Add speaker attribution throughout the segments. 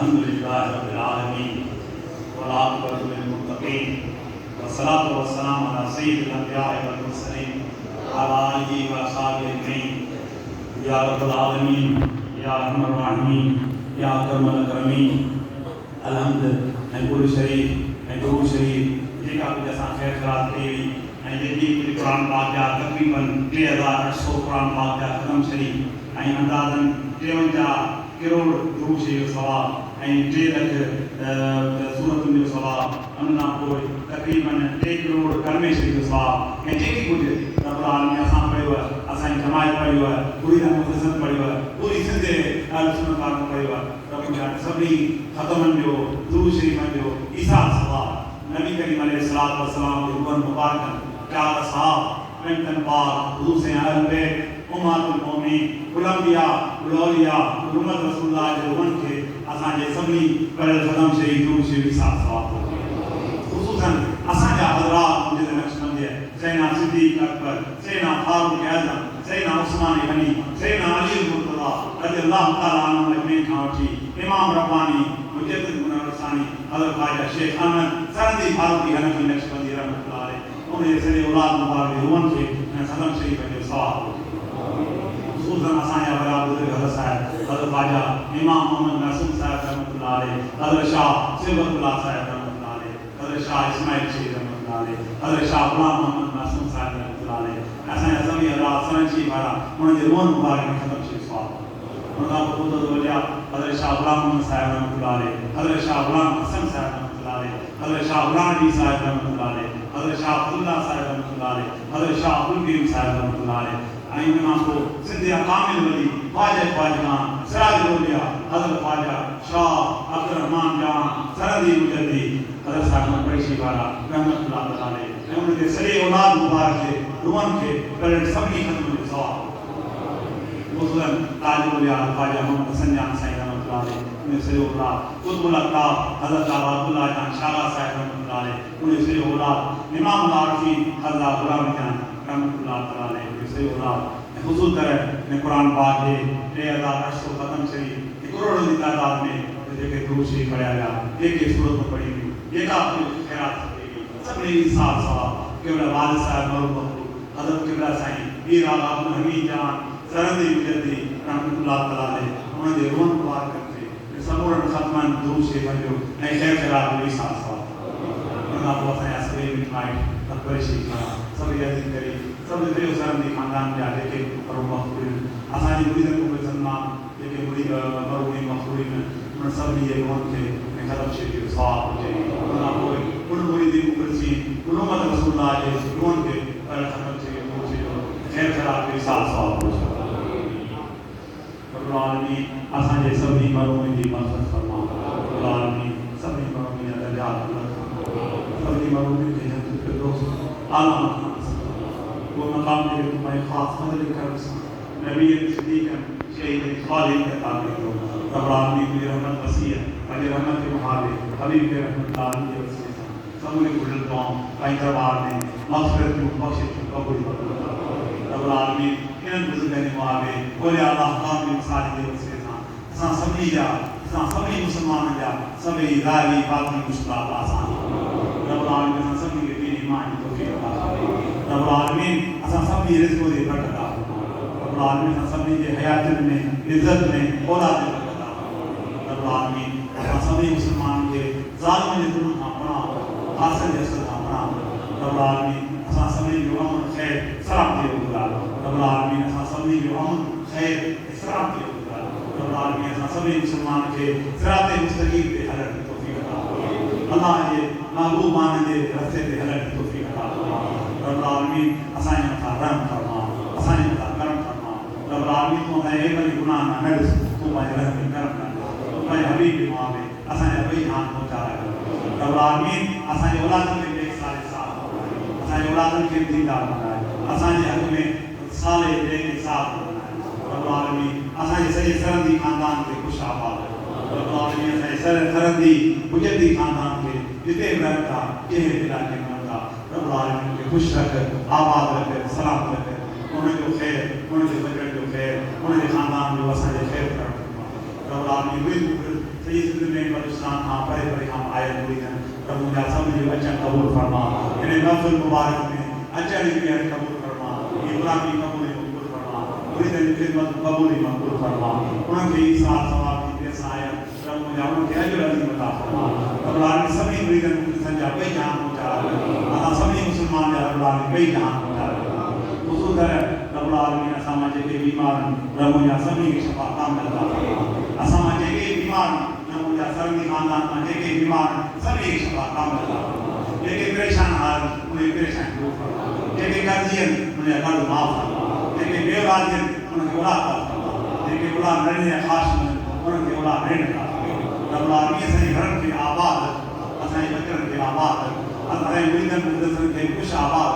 Speaker 1: अल्हम्दुलिल्लाहि रब्बिल आलमीन वल आक़िबतु लिल मुत्तक़ीन वस्सलातु वस्सलामु अला सय्यिदिल अंबिया'i वल मुरसलीन अला आलिहि व अस्हाबिहि अजमईन। या रब्बल आलमीन या अरहमर राहिमीन या अकरमल अकरमीन। अलहम्द ऐं कुल शरीफ़ ऐं दुरूद शरीफ़ जेका कुझु असां ख़ैर ख़ैरात कई हुई ऐं जेकी कुझु क़ुरान पाक जा तक़रीबन 3800 क़ुरान पाक जा ख़तम शरीफ़ ऐं अंदाज़न 53 करोड़ दुरूद शरीफ़ सवाब ऐं 3 लख सूरतुनि जो सवाब उन खां पोइ तक़रीबन 3 करोड़ कलमे शरीफ़ जो सवाब ऐं जेकी कुझु रब्बुल आलमीन असां पढ़ियो आहे, असांजी जमायत पढ़ियो आहे, पूरी मुख़्तसर पढ़ियो आहे, पूरी सिंध अहल सुन्नत वारनि पढ़ियो आहे। रब्बुल आलमीन सभिनी ख़तमनि जो दुरूद शरीफ़नि जो ईसार सवाब नबी करीम अलैहिस्सलातु वस्सलाम जे रूहनि मुबारकनि प्यारा साहब पंजनि पाक हुज़ूर से अहल बैत उम्मतुल मोमिनीन कुल अंबिया कुल औलिया कुल उम्मत रसूलुल्लाह जे रूहनि खे असांजे सभिनी पढ़ियल ख़तम शरीफ़ दुरूद शरीफ़ ईसार सवाब ख़ुसूसन असांजा हज़रात मुंहिंजे नक्शबंद सैयदना सिद्दीक़ अकबर, सैयदना फारूक आज़म, सैयदना उस्मान गनी, सैयदना अली मुर्तज़ा रज़ियल्लाहु तआला अन्हुम अजमईन खां वठी इमाम रब्बानी मुजद्दिद मुनव्वरसानी हज़रत ख्वाजा शेख अहमद सरंदी फारूकी हनफी नक्शबंदी रहमतुल्लाह अलैह उन्हें सॼे औलाद मुबारक रूहनि खे ख़तम शरीफ़ जो सवाब ख़ुसूसन असांजा वॾा बुज़ुर्ग हज़रत साहिब हज़रत ख्वाजा इमाम मोहम्मद मासूम साहिब रहमतुल्लाह अलैह, हज़रत शाह सिबतुल्लाह साहिब रहमतुल्लाह अलैह, हज़रत शाह इस्माइल शेख रहमतुल्लाह अलैह, हज़रत शाह गुलाम मोहम्मद मासूम साहिब रहमतुल्लाह अलैह असांजा सभी हज़रात सरंजी वारा उन्हनि जे रूहनि मुबारक में ख़तम शरीफ़ सवाब उन खां पोइ वॾा हज़रत शाह गुलाम मोहम्मद साहिब रहमतुल्लाह अलैह, हज़रत शाह गुलाम हसन साहिब रहमतुल्लाह अलैह, हज़रत शाह गुलाम अली साहिब रहमतुल्लाह अलैह, हज़रत शाह अब्दुल्लाह साहिब रहमतुल्लाह अलैह, हज़रत शाह अब्दुल करीम साहिब रहमतुल्लाह अलैह ऐं उन खां पोइ सिंध जा कामिल वली ख्वाजा ख्वाजा सिराजुल औलिया हज़रत ख्वाजा शाह अब्दुर्रहमान जान सरंदी मुजद्दी हज़रत साहिब कुरैशी वारा रहमतुल्लाह अलैह ऐं उन जे सॼे औलाद मुबारक जे रूहनि खे पढ़ियल सभिनी ख़तम जो सवाब ख़ुसूसन ताजुल औलिया ख्वाजा मोहम्मद हसन जान साईं रहमतुल्लाह अलैह उन सॼो औलाद कुतुबुल अक़ताब हज़रत अब्दुल्लाह जान शाला साहिब रहमतुल्लाह अलैह उन सॼो औलाद इमाम आरिफ़ीन हज़रत गुलाम जान रहमतुल्लाह अलैह उन सॼो औलाद ख़ुसूस तरह में क़ुरान पाक जे 3800 ख़तम शरीफ़ करोड़नि जी तादाद में जेके दुरूद शरीफ़ पढ़िया विया जेके सूरतूं पढ़ी वियूं जेका ख़ैरात कई वई सभिनी ईसार सवाब केवल वालिद साहिब मरूम हज़रत क़िबला साईं मीर आला अब्दुल हमीद जान सरंदी मुजद्दी रहमतुल्लाह अलैह उन्हनि जे रूहनि मुबारकनि खे समूरनि ख़तमनि दुरूद शरीफ़नि जो ऐं ख़ैर ख़ैरात जो ईसार सवाब उन खां पोइ असांजा सभई मिटमाइट अकबर शरीफ़ सभई अज़ीज़ करीब सभु ॿियो सरंदी ख़ानदान जा जेके मरूम मक़बूल असांजी मुरीदनि मुख़लिसनि मां जेके मुरीद मरूम मक़बूल उन सभिनी जे रूहनि खे ख़तम शरीफ़ जो सवाब हुजे उन खां पोइ कुल मुरीदी मुख़लिसीन कुल उम्मत रसूलुल्लाह जे रूहनि खे ख़तम शरीफ़ जो ख़ैर ख़ैरात जो ईसार सवाब हुजे। रब्बुल आलमीन असांजे सभिनी मरूमनि जी मग़फ़िरत फ़रमा। रब्बुल आलमीन सभिनी मरूमनि जा दर्जात बुलंद सभिनी मरूमनि खे जन्नत फ़िरदौस आला मक़ाम वो मकाम दे तुम्हारे खास फजल करम से नबी सिद्दीक़ शहीद खालिद के ताबे हो रब्बुल आलमीन की रहमत वसी है अजर रहमत के मुहाबे हबीब के रहमत आलमी के वसी है सबने गुजर दुआओं कई दरबार में मग़फ़िरत की बख्शिश की कबूल रब्बुल आलमीन इन बुजुर्गनि मुहाबे बोले अल्लाह कामिल सारी के वसी है असां सभी जा असां सभी मुसलमान जा सभी ज़ाहिरी बातिनी मुश्किलात आसान रब्बुल आलमीन असां सभी के दीन ईमान की तौफ़ीक़ अता रब्बुल आलमीन असां सभी रिज़्क़ दे बरकत अता रब्बुल आलमीन असां सभी जे हयातन में इज्जत में औलाद में बरकत अता रब्बुल आलमीन असां सभी मुसलमान के ज़ालिमनि जे ज़ुल्म खां पनाह हासिल जे असर खां पनाह रब्बुल आलमीन असां सभी जो अमन ख़ैर सलामती गुज़ार रब्बुल आलमीन असां सभी जो अमन ख़ैर सलामती गुज़ार रब्बुल आलमीन असां सभी मुसलमान के सिरात मुस्तक़ीम ते हलण जी तौफ़ीक़ अता अल्लाह जे महबूबान जे रस्ते ते हलण जी तौफ़ीक़ अता रब्बुल आलमीन असांजे मथां रहम फरमा असांजे मथां करम फरमा रब्बुल आलमीन तूं असांजे एक बि गुनाह न ॾिस तूं पंहिंजे रहम में करम कर पंहिंजे हबीब जे मुआं में असांजा ॿई हाथ पहुचाए रब्बुल आलमीन असांजे औलादनि खे नेक साले साल असांजे औलादनि खे दीनदार बणाए असांजे हक़ में साले नेक साल बणाए रब्बुल आलमीन असांजे सॼे सरंदी ख़ानदान खे ख़ुशि आबाद रब्बुल आलमीन असांजे सरंदी मुजद्दी ख़ानदान खे जिते बि रहनि था जंहिं इलाइक़े में रहनि था रब्बुल आलमीन खे ख़ुशि रख आबाद रख सलाम रख उनजो ख़ैर उनजे बचण जो ख़ैर उनजे ख़ानदान जो असांजे ख़ैर करणु रब्बुल आलमीन बिल्कुल सही जिंदगी में बलुस्तान हां परे परे हम आयत हुई हैं रब मुझे सब जो अचन कबूल फरमा इन्हें नफल मुबारक में अचन भी कबूल फरमा इब्राहिम कबूल फरमा पूरी दिन खिदमत कबूल मकबूल फरमा उनके साथ सवाब की पेशाया रब मुझे उनके अजर अजीम अता फरमा रब आलमीन सभी मुरीदन को संजा पे जान पहुंचा अल्लाह सभी मुसलमान या रब आलमीन पे जान पहुंचा हुजूर है रब आलमीन समाज के बीमार रब मुझे सभी की शफा कामिल अता फरमा समाज के बीमार रब मुझे सभी खानदान में के बीमार सभी की शफा कामिल अता फरमा जेके परेशान हाल उन्हें परेशान दूर फरमा जेके कर्जियन उन्हें कर्ज माफ फरमा जेके बेवाजियन उन्हें औलाद अता फरमा जेके औलाद नहीं खास उन्हें औलाद नहीं अता रब आलमीन से घर के आबाद असाई बचन के आबाद असाई मुरीदन मुदसन के कुछ आबाद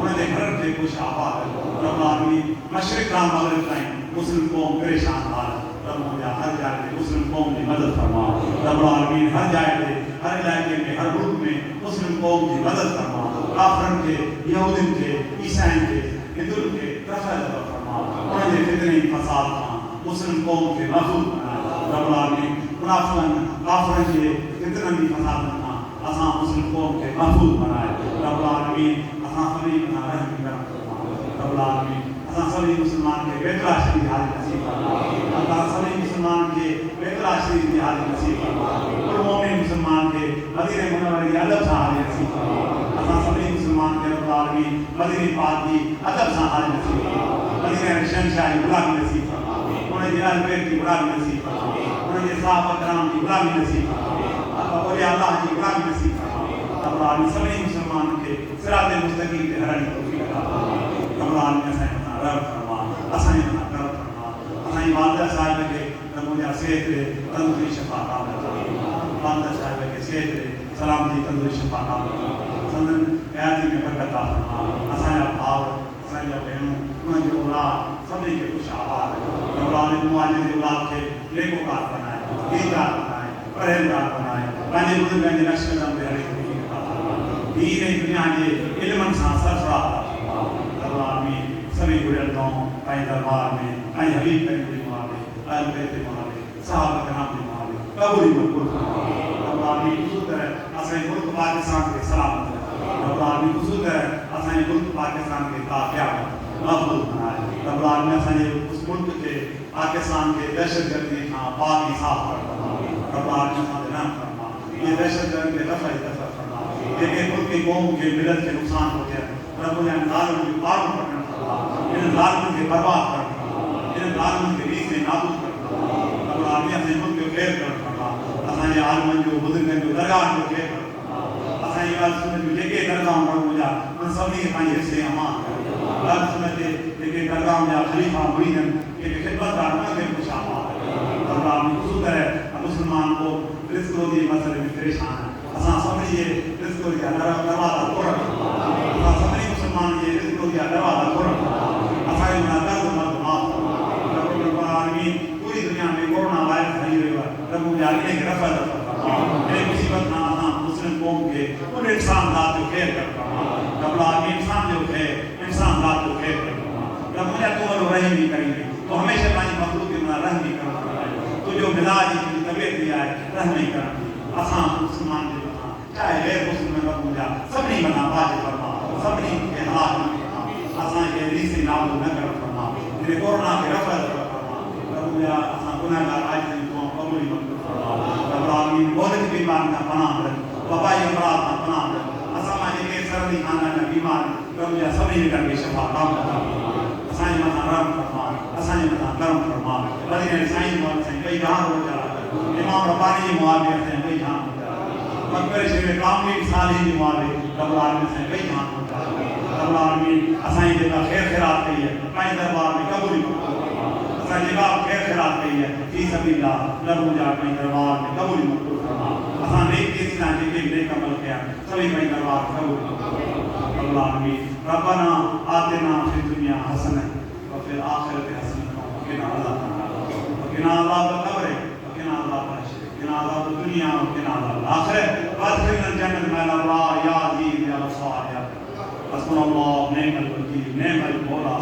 Speaker 1: उन्हें घर के कुछ आबाद रब आलमीन मशरिक का मगरिब ताईं मुस्लिम कौम परेशान हाल रब मुझे हर जगह पे मुस्लिम कौम की मदद फरमा रब आलमीन हर जगह पे हर इलाके में हर मुल्क में मुस्लिम कौम की मदद फरमा काफिरन के यहूदिन के ईसाईन के हिंदू के रफल फरमा उन्हें कितने फसाद था मुस्लिम कौम के महफूज बनाया रब आलमीन मुनाफिकन काफिरन के कितने भी फसाद था असा मुस्लिम कौम के महफूज बनाए रब आलमीन असा सभी बना रहम करम फरमा रब आलमीन असा सभी मुसलमान के बेतरा शरीफ हाल नसीब फरमा अल्लाह सभी मुसलमान के बेतरा शरीफ हाल नसीब फरमा और मोमिन मुसलमान के मदीने मुनव्वरे की अदब से हाल नसीब फरमा असा सभी मुसलमान के रब आलमीन मदीने पाक की अदब से हाल नसीब फरमा मदीने शहंशाही गुलामी नसीब फरमा उन्हें अहल बैत की गुलामी नसीब फरमा उन्हें सहाबा कराम की गुलामी नसीब फरमा और अल्लाह की गुलामी नसीब फरमा रब आलमीन सभी मुसलमान के सिरात मुस्तकीम पे हरन तौफीक अता फरमा रब आलमीन से रब फरमा असाई बना रब फरमा असाई वालदा साहिब के रब मुझे सेहत दे तंदुरुस्ती शफा कामिल अता फरमा वालदा साहिब के सेहत दे सलामती तंदुरुस्ती शफा कामिल अता फरमा संदन हयाती में बरकत अता फरमा असाई भाव असाई बहनों उनके औलाद सभी के खुश आबाद रब आलमीन मुआजिर औलाद के नेकोकार बनाए दीनदार बनाए परहेजगार बनाए पंहिंजे बुजुर्ग पंहिंजे नक्श कदम ते हली तौफीक अता फरमा दीन ऐं दुनिया जे इल्मनि सां सरफराज़ अता फरमा रब आलमीन सभी गुज़िरियल क़ौम पंहिंजे दरबार में पंहिंजे हबीब करीम जे मुआले अहल बैत जे मुआले सहाबा कराम जे मुआले क़बूल मक़बूल फरमा रब आलमीन ख़ुशूस तरह असांजे मुल्क पाकिस्तान खे सलामत रखे रब आलमीन ख़ुशूस तरह असांजे मुल्क पाकिस्तान खे कामयाब महफूज़ बनाए रब आलमीन असांजे उस मुल्क के पाकिस्तान के दहशतगर्दी खां पाक ऐं साफ़ फरमा रब आलमीन असांखे रहम फरमा ये दहशतगर्द के दफ़ा दफ़ा फरमा जेके मुल्क की कौम के मिलत के नुक़सान पहुंचे रब उन्हें ज़ालिमन जो पार पकड़न फरमा इन ज़ालिमन के बर्बाद कर फरमा इन ज़ालिमन के रीत से नाबूद कर फरमा रब आलमीन असांजे मुल्क जो खैर कर फरमा असांजे आलिमन जो बुजुर्गन जो दरगाह जो खैर कर फरमा असांजी ॻाल्हि सुन जो जेके दरगाह रब मुंहिंजा उन सभिनी खे पंहिंजे हिसे अमान कर ॻाल्हि सुन ते जेके दरगाह जा ख़लीफ़ा मुरीदन जेके ख़िदमतगार उनखे ख़ुश आबाद रब आलमीन ख़ुशूस तरह मुसलमान को रिज़्क़ रोज़ी मसइले में परेशान है असां सभिनी जे रिज़्क़ रोज़ी जा दरवाज़ा खोलणु असां सभिनी मुसलमान जे रिज़्क़ रोज़ी जा दरवाज़ा खोलणु असांजे हुन कर्ज़ मर्ज़ माफ़ रब आलमीन पूरी दुनिया में कोरोना वायरस हली रहियो आहे रब मुंहिंजा इन खे रफ़ा फरमा इन मुसीबत खां असां मुस्लिम क़ौम खे उन इंसान ज़ात जो ख़ैर कर फरमा रब आलमीन इंसान जो ख़ैर इंसान ज़ात जो ख़ैर कर फरमा रब मुंहिंजा तूं वॾो रहम ई करीं तो हमेशह पंहिंजी मख़लूक़ जे मथां रहम ई करणु तुंहिंजो मिज़ाज तुंहिंजी तबियत बि आहे रहम ई करणु असां मुस्लमान जे मथां चाहे गैर मुस्लिम रब मुंहिंजा सभिनी मथां बाज फरमा सभिनी खे हलाक न फरमा असांखे रीस नाबूद न करणु फरमा इन कोरोना खे रफ़ा फरमा रब मुंहिंजा असां गुनहगार आजिज़ तूं क़बूल मक़बूल फरमा रब आलमीन मौलिक बीमार खां पनाह ॾियनि वबाई अमराज़ खां पनाह ॾियनि असां मां जेके सरदी खाना जा बीमार रब मुंहिंजा सभिनी खे शफ़ा कामिल अता फरमा असांजे मथां रहम फरमा असांजे मथां करम फरमा वरी साईं मौला साईं कई जहान रोज़ा इमाम रब्बानी जी मुआविया असांजे कई जहान मकबर शेर कामली साली जी मुआले रब आलमीन से कई जहान पहुंचा रब आलमीन असाई जेका खैर खैरात कई है पंहिंजे दरबार में कबूल असां जेका खैर खैरात कई है फी सबीला रब मुंहिंजा पंहिंजे दरबार में कबूल मक़बूल फरमा असां नेकी सां जेके नेक अमल कया सभी पंहिंजे दरबार में कबूल रब आलमीन रब्बना आतिना फी दुनिया हसना व फिल आखिरति हसना व क़िना अज़ाब क़ब्र व क़िना अज़ाब क़िना अज़ाब दुनिया व क़िना अज़ाब आखिरत वादखिलना जन्नत मअल अब्रार या अज़ीज़ या गफ़्फ़ार या हस्बुनल्लाहु निअमल वकील निअमल मौला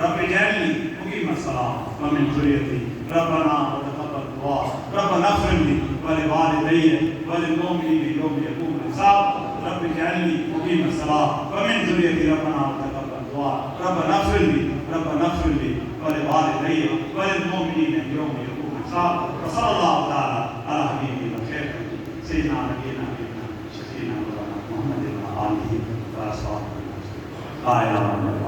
Speaker 1: रब्बि जअलनी मुक़ीम अस्सलात व मिन ज़ुर्रियती रब्बना व तक़ब्बल والدي وللمؤمنين يوم يقوم الحساب رب اجعلني مقيم الصلاة ومن ذريتي ربنا وتقبل دعاء ربنا اغفر لي ولوالدي وللمؤمنين يوم يقوم الحساب وصلى الله تعالى على حبيبه الخير سيدنا نبينا شفينا مولانا محمد وعلى آله وصحبه لا إله إلا الله